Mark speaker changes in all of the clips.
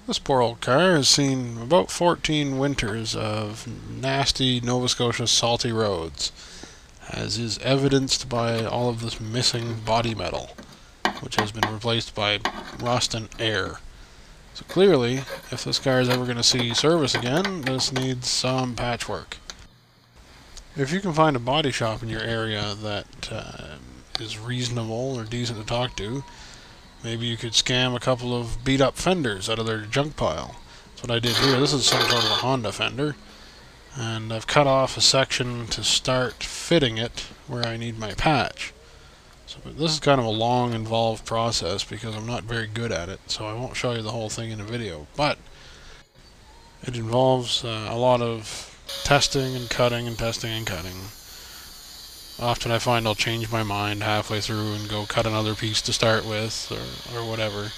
Speaker 1: This poor old car has seen about 14 winters of nasty Nova Scotia salty roads, as is evidenced by all of this missing body metal, which has been replaced by rust and air. So clearly, if this car is ever going to see service again, this needs some patchwork. If you can find a body shop in your area that is reasonable or decent to talk to, maybe you could scam a couple of beat up fenders out of their junk pile. That's what I did here. This is some sort of a Honda fender, and I've cut off a section to start fitting it where I need my patch. So this is kind of a long, involved process because I'm not very good at it, so I won't show you the whole thing in a video. But it involves a lot of testing and cutting and testing and cutting. Often I find I'll change my mind halfway through and go cut another piece to start with, or whatever.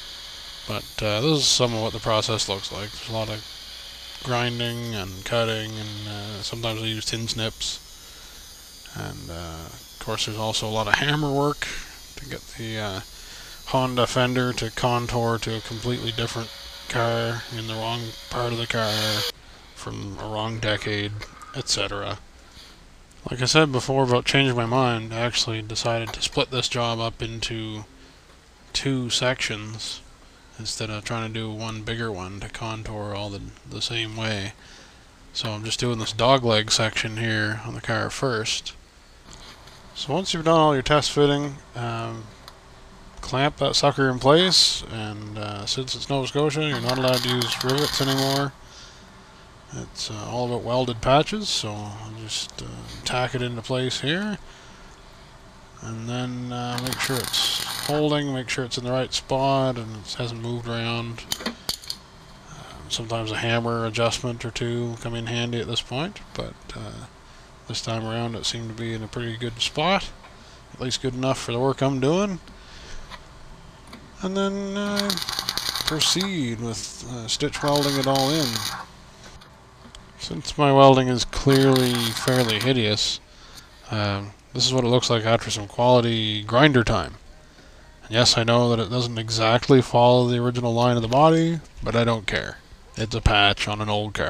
Speaker 1: But this is some of what the process looks like. There's a lot of grinding and cutting, and sometimes I use tin snips. And of course there's also a lot of hammer work to get the Honda fender to contour to a completely different car in the wrong part of the car from a wrong decade, etc. Like I said before about changing my mind, I actually decided to split this job up into 2 sections instead of trying to do one bigger one to contour all the same way. So I'm just doing this dogleg section here on the car first. So once you've done all your test fitting, clamp that sucker in place, and since it's Nova Scotia, you're not allowed to use rivets anymore. It's all about welded patches, so I'll just tack it into place here, and then make sure it's holding, make sure it's in the right spot and it hasn't moved around. Sometimes a hammer adjustment or two come in handy at this point, but this time around it seemed to be in a pretty good spot, at least good enough for the work I'm doing. And then proceed with stitch welding it all in. Since my welding is clearly fairly hideous, this is what it looks like after some quality grinder time. And yes, I know that it doesn't exactly follow the original line of the body, but I don't care. It's a patch on an old car.